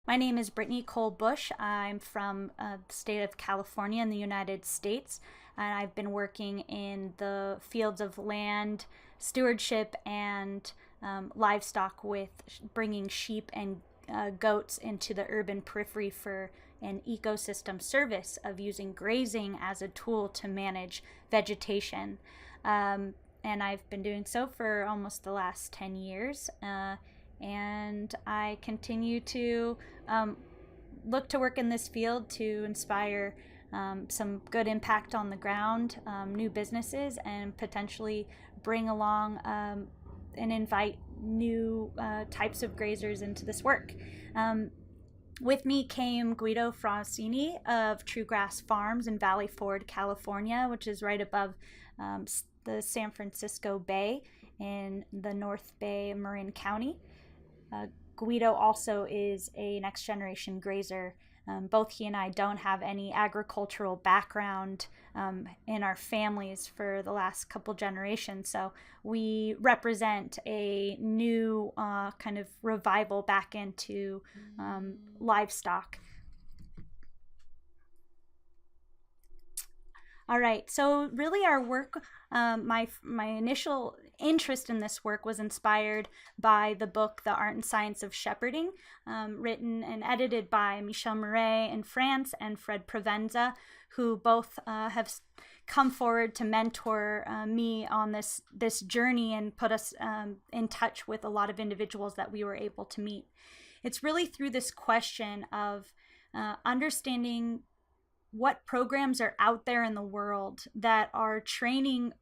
My name is Brittany Cole Bush. I'm from the state of California in the United States, and I've been working in the fields of land stewardship and livestock with bringing sheep and goats into the urban periphery for an ecosystem service of using grazing as a tool to manage vegetation. And I've been doing so for almost the last 10 years. And I continue to look to work in this field to inspire some good impact on the ground, new businesses, and potentially bring along and invite new types of grazers into this work. With me came Guido Francini of True Grass Farms in Valley Ford, California, which is right above the San Francisco Bay in the North Bay, Marin County. Guido also is a next generation grazer. Both he and I don't have any agricultural background in our families for the last couple generations, so we represent a new kind of revival back into livestock. All right, so really our work, my initial interest in this work was inspired by the book The Art and Science of Shepherding, written and edited by Michel Murray in France and Fred Provenza, who both have come forward to mentor me on this journey and put us in touch with a lot of individuals that we were able to meet. It's really through this question of understanding what programs are out there in the world that are training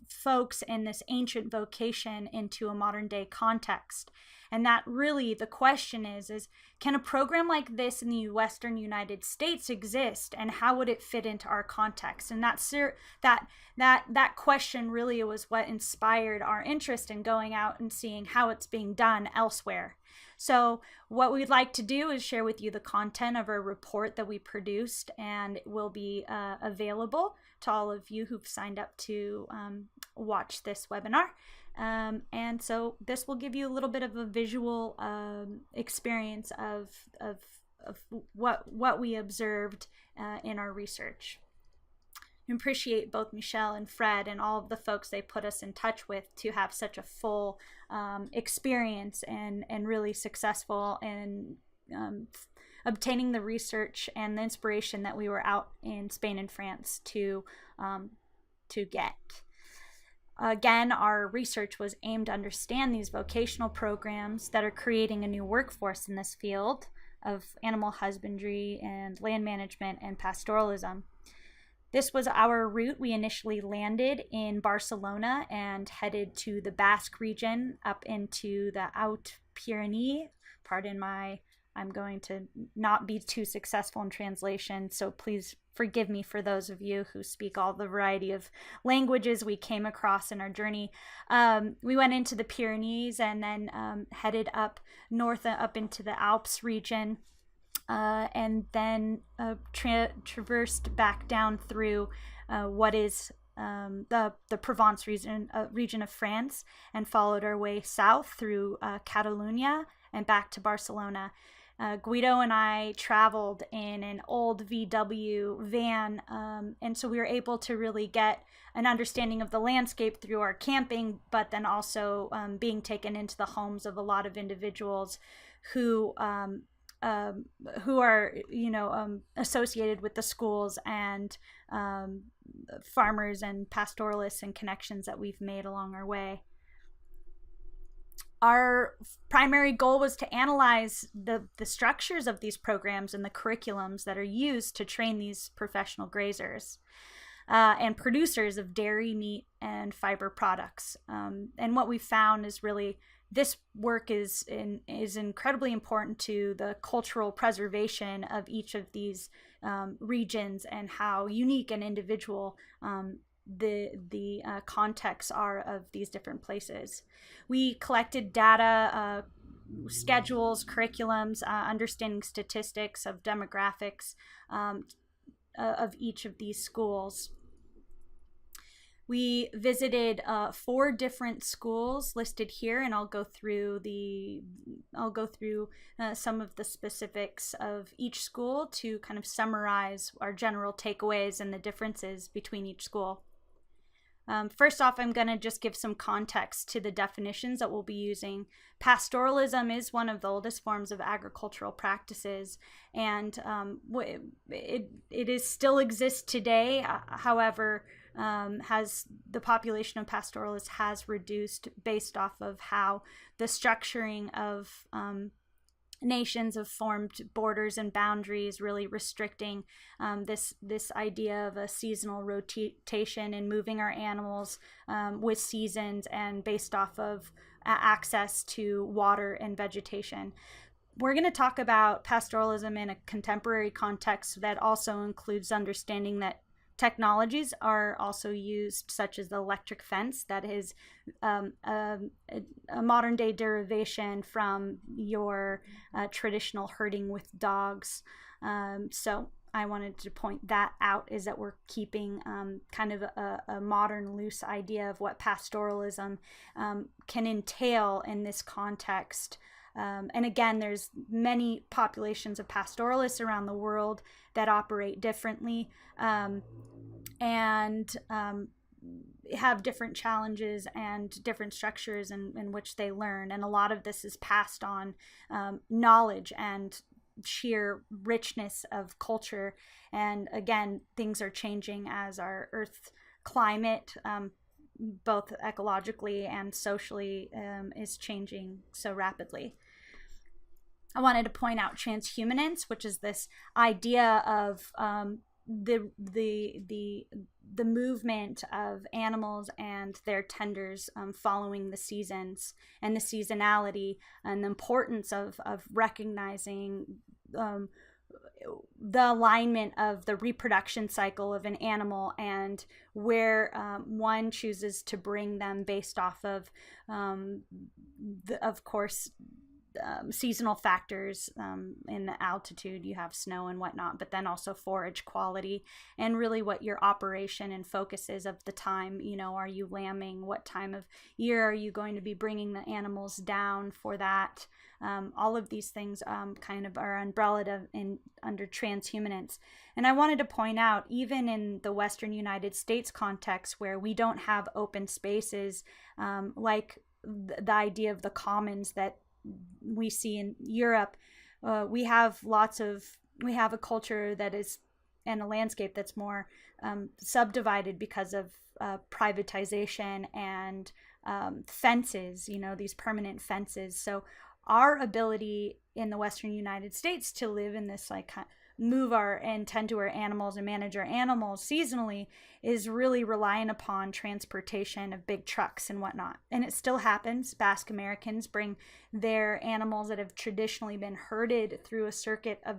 folks in this ancient vocation into a modern day context. And that really the question is can a program like this in the Western United States exist, and how would it fit into our context? And that question really was what inspired our interest in going out and seeing how it's being done elsewhere. So what we'd like to do is share with you the content of our report that we produced, and it will be available to all of you who've signed up to watch this webinar. And so this will give you a little bit of a visual experience of what we observed in our research. I appreciate both Michelle and Fred and all of the folks they put us in touch with to have such a full experience and really successful in obtaining the research and the inspiration that we were out in Spain and France to get. Again, our research was aimed to understand these vocational programs that are creating a new workforce in this field of animal husbandry and land management and pastoralism. This was our route. We initially landed in Barcelona and headed to the Basque region up into the Haute-Pyrénées. I'm going to not be too successful in translation, so please forgive me for those of you who speak all the variety of languages we came across in our journey. We went into the Pyrenees and then headed up north up into the Alps region. And then traversed back down through what is the Provence region of France, and followed our way south through Catalonia and back to Barcelona. Guido and I traveled in an old VW van, and so we were able to really get an understanding of the landscape through our camping, but then also being taken into the homes of a lot of individuals who are associated with the schools and farmers and pastoralists and connections that we've made along our way. Our primary goal was to analyze the structures of these programs and the curriculums that are used to train these professional grazers and producers of dairy, meat, and fiber products. And what we found is really this work is incredibly important to the cultural preservation of each of these regions, and how unique and individual the contexts are of these different places. We collected data, schedules, curriculums, understanding statistics of demographics of each of these schools. We visited 4 different schools listed here, and I'll go through some of the specifics of each school to kind of summarize our general takeaways and the differences between each school. First off, I'm going to just give some context to the definitions that we'll be using. Pastoralism is one of the oldest forms of agricultural practices, and it still exists today. However, the population of pastoralists has reduced based off of how the structuring of nations have formed borders and boundaries, really restricting this idea of a seasonal rotation and moving our animals with seasons and based off of access to water and vegetation. We're going to talk about pastoralism in a contemporary context that also includes understanding that technologies are also used, such as the electric fence, that is a modern day derivation from your traditional herding with dogs. So I wanted to point that out, is that we're keeping kind of a modern, loose idea of what pastoralism can entail in this context. And again, there's many populations of pastoralists around the world that operate differently and have different challenges and different structures in which they learn. And a lot of this is passed on knowledge and sheer richness of culture. And again, things are changing as our Earth climate, both ecologically and socially, is changing so rapidly. I wanted to point out transhumanance, which is this idea of the movement of animals and their tenders following the seasons and the seasonality, and the importance of recognizing the alignment of the reproduction cycle of an animal and where one chooses to bring them based off of course, seasonal factors. In the altitude, you have snow and whatnot, but then also forage quality and really what your operation and focus is of the time. Are you lambing? What time of year are you going to be bringing the animals down for that? All of these things kind of are umbrellaed under transhumanance. And I wanted to point out, even in the Western United States context, where we don't have open spaces like the idea of the commons that we see in Europe, we have a culture that is, and a landscape that's more subdivided because of privatization and fences, these permanent fences. So our ability in the Western United States to live in this move and tend to our animals and manage our animals seasonally is really relying upon transportation of big trucks and whatnot. And it still happens. Basque Americans bring their animals that have traditionally been herded through a circuit of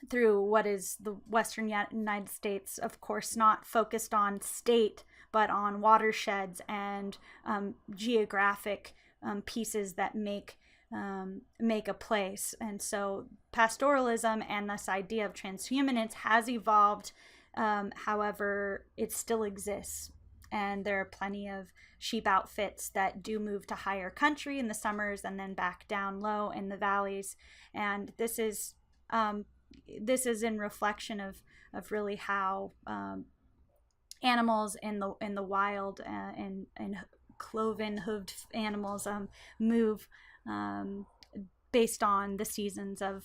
through what is the Western United States, of course, not focused on state, but on watersheds and geographic pieces that make a place. And so pastoralism and this idea of transhumanance has evolved. However, it still exists, and there are plenty of sheep outfits that do move to higher country in the summers and then back down low in the valleys. And this is in reflection of really how animals in the wild and cloven hooved animals move based on the seasons of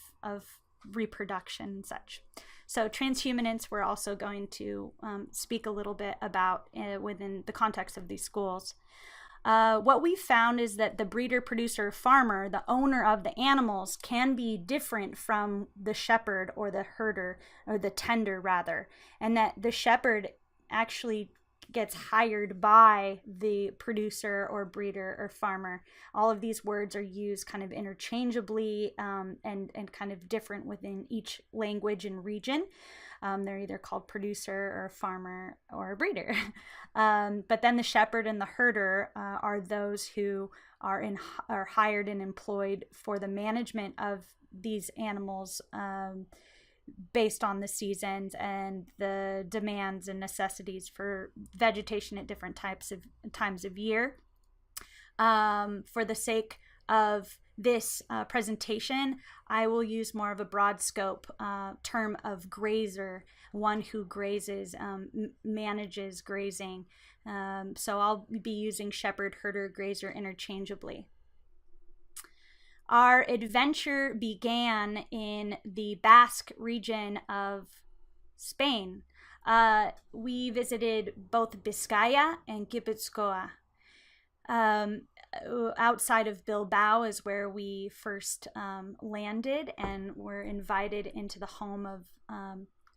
reproduction and such. So transhumanance, we're also going to speak a little bit about within the context of these schools. What we found is that the breeder, producer, farmer, the owner of the animals, can be different from the shepherd or the herder, or the tender rather, and that the shepherd actually gets hired by the producer or breeder or farmer. All of these words are used kind of interchangeably and kind of different within each language and region. They're either called producer or farmer or breeder. But then the shepherd and the herder are those who are hired and employed for the management of these animals based on the seasons and the demands and necessities for vegetation at different times of year. For the sake of this presentation, I will use more of a broad scope term of grazer, one who grazes, manages grazing. So I'll be using shepherd, herder, grazer interchangeably. Our adventure began in the Basque region of Spain. We visited both Biscaya and Gipuzkoa. Outside of Bilbao is where we first landed, and were invited into the home of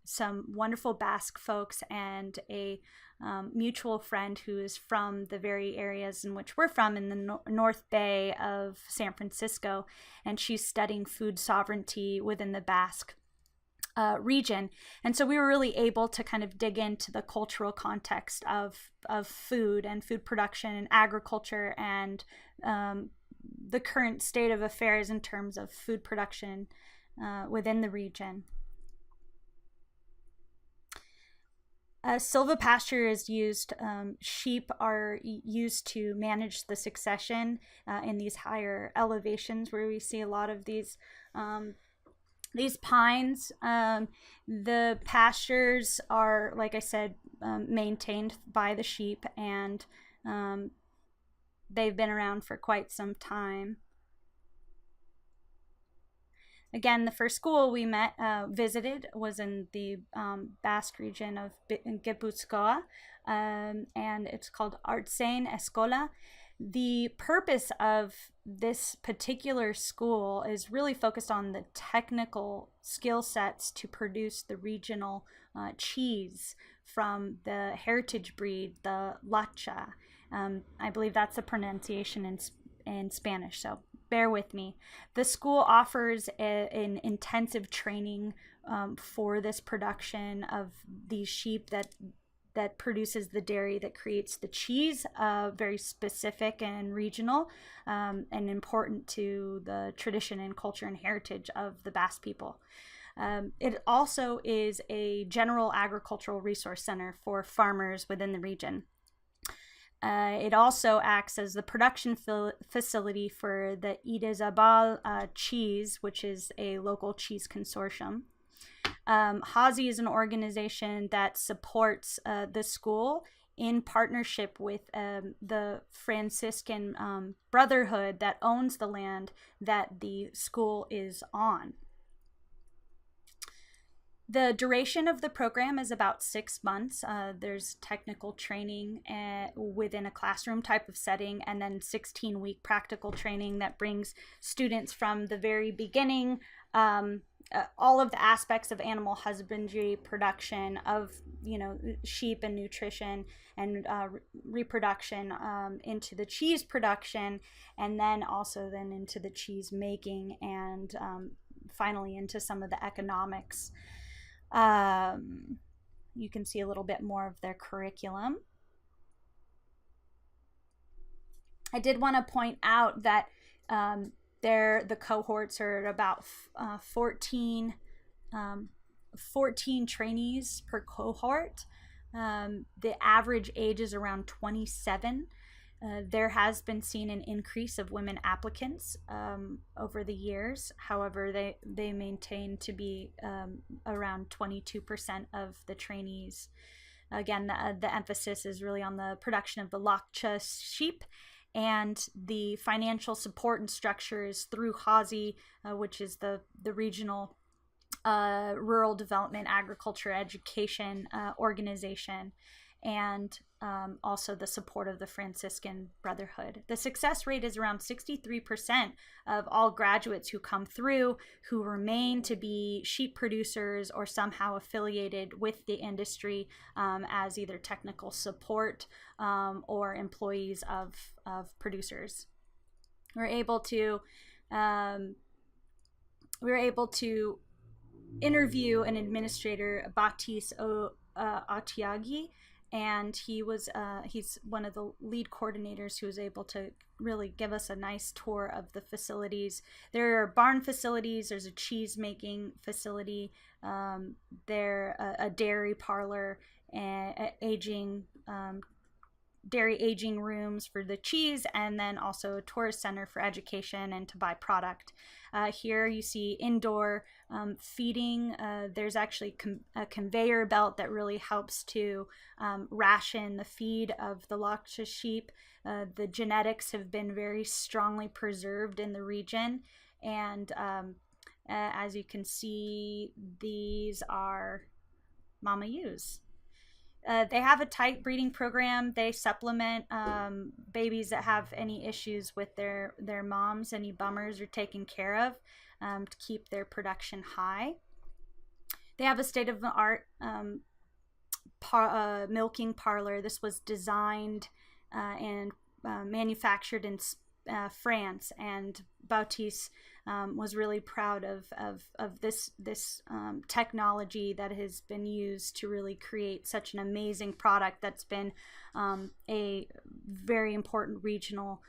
some wonderful Basque folks and a mutual friend who is from the very areas in which we're from, in the North Bay of San Francisco, and she's studying food sovereignty within the Basque region. And so we were really able to kind of dig into the cultural context of food and food production and agriculture, and the current state of affairs in terms of food production within the region. Silvopasture is used. Sheep are used to manage the succession in these higher elevations where we see a lot of these pines. The pastures are, like I said, maintained by the sheep, and they've been around for quite some time. Again, the first school we visited was in the Basque region of Gipuzkoa, and it's called Artzain Eskola. The purpose of this particular school is really focused on the technical skill sets to produce the regional cheese from the heritage breed, the Lacha. I believe that's the pronunciation in Spanish, so bear with me. The school offers an intensive training for this production of these sheep that produces the dairy that creates the cheese, very specific and regional, and important to the tradition and culture and heritage of the Basque people. It also is a general agricultural resource center for farmers within the region. It also acts as the production facility for the Idezabal cheese, which is a local cheese consortium. Hazi is an organization that supports the school in partnership with the Franciscan Brotherhood that owns the land that the school is on. The duration of the program is about 6 months. There's technical training within a classroom type of setting, and then 16-week practical training that brings students from the very beginning, all of the aspects of animal husbandry, production of sheep and nutrition and reproduction, into the cheese production, and then also into the cheese making, and finally into some of the economics. You can see a little bit more of their curriculum. I did want to point out that the cohorts are at about 14 trainees per cohort. The average age is around 27. There has been seen an increase of women applicants over the years. However, they maintain to be around 22% of the trainees. Again, the emphasis is really on the production of the Lacha sheep, and the financial support and structure is through Hazi, which is the regional rural development agriculture education organization, and also the support of the Franciscan Brotherhood. The success rate is around 63% of all graduates who come through who remain to be sheep producers or somehow affiliated with the industry as either technical support or employees of producers. We were able to interview an administrator, Baptiste Otiagi, and he's one of the lead coordinators who was able to really give us a nice tour of the facilities. There are barn facilities, there's a cheese making facility, there a dairy parlor, and aging dairy aging rooms for the cheese, and then also a tourist center for education and to buy product. Here you see indoor feeding. There's actually a conveyor belt that really helps to ration the feed of the Laksha sheep. The genetics have been very strongly preserved in the region, and as you can see, these are mama ewes. They have a tight breeding program. They supplement babies that have any issues with their moms. Any bummers are taken care of to keep their production high. They have a state-of-the-art milking parlor. This was designed and manufactured in France, and Bautis was really proud of this technology that has been used to really create such an amazing product that's been a very important regional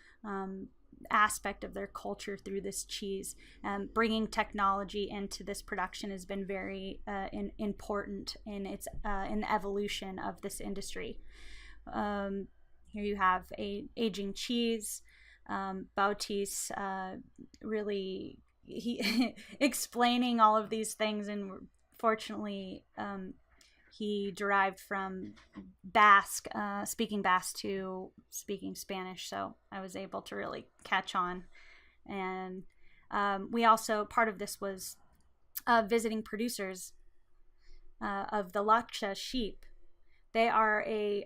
aspect of their culture through this cheese. Bringing technology into this production has been very important in its in the evolution of this industry. Here you have a aging cheese. Bautis really explaining all of these things, and fortunately he derived from Basque, speaking Basque to speaking Spanish, so I was able to really catch on. And we also, part of this was visiting producers of the Laksha sheep. They are a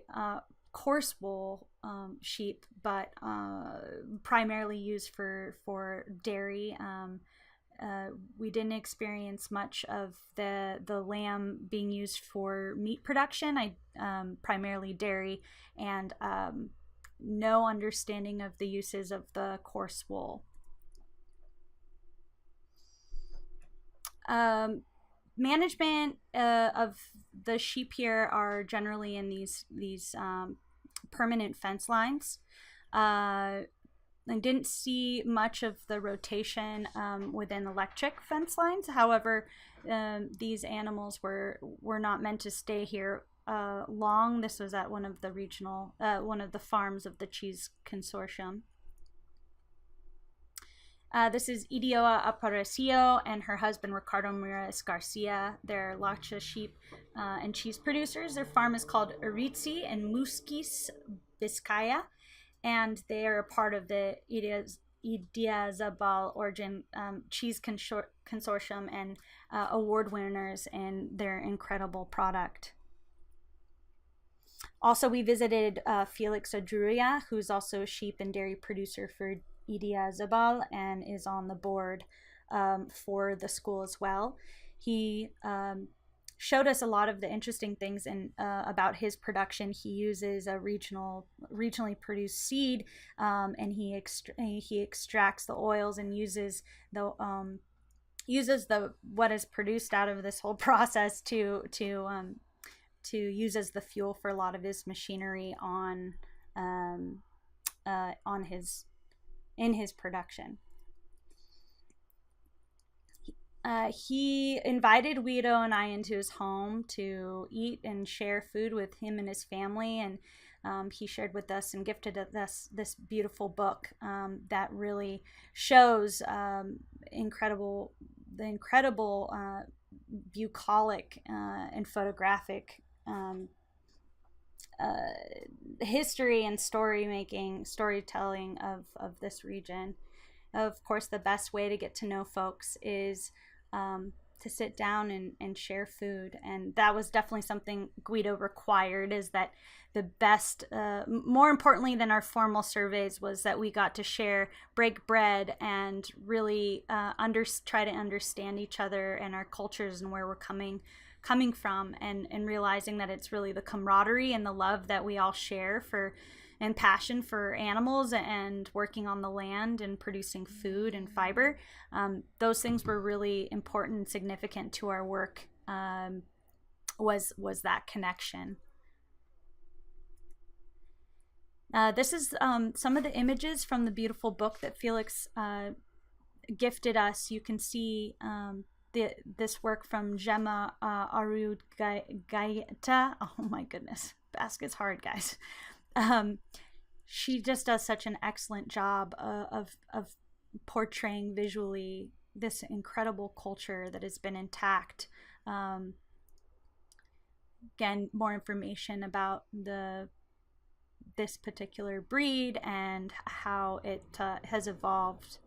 coarse wool sheep, but primarily used for dairy. We didn't experience much of the lamb being used for meat production. Primarily dairy, and no understanding of the uses of the coarse wool. Management of the sheep here are generally in these permanent fence lines. I didn't see much of the rotation within electric fence lines. However, these animals were not meant to stay here long. This was at one of the farms of the cheese consortium. This is Idioa Aparicio and her husband Ricardo Miras Garcia. They're Laksha sheep and cheese producers. Their farm is called Aritzi in Musquis, Vizcaya, and they are a part of the Idiazabal Origin Cheese Consortium and award winners in their incredible product. Also, we visited Felix Odruya, who's also a sheep and dairy producer for Idiazabal and is on the board for the school as well. He showed us a lot of the interesting things about his production. He uses a regionally produced seed, and he extracts the oils and uses the what is produced out of this whole process to use as the fuel for a lot of his machinery in his production. He invited Guido and I into his home to eat and share food with him and his family, and he shared with us and gifted us this beautiful book that really shows the incredible bucolic and photographic history and storytelling of this region. Of course, the best way to get to know folks is to sit down and share food, and that was definitely something Guido required, is that the best, more importantly than our formal surveys, was that we got to break bread and really try to understand each other and our cultures and where we're coming from, and realizing that it's really the camaraderie and the love that we all share and passion for animals and working on the land and producing food and fiber. Those things were really important and significant to our work, was that connection. This is some of the images from the beautiful book that Felix gifted us. You can see this work from Gemma Arud Gaeta. Oh my goodness, basket's hard, guys. She just does such an excellent job of portraying visually this incredible culture that has been intact. Again, more information about this particular breed and how it has evolved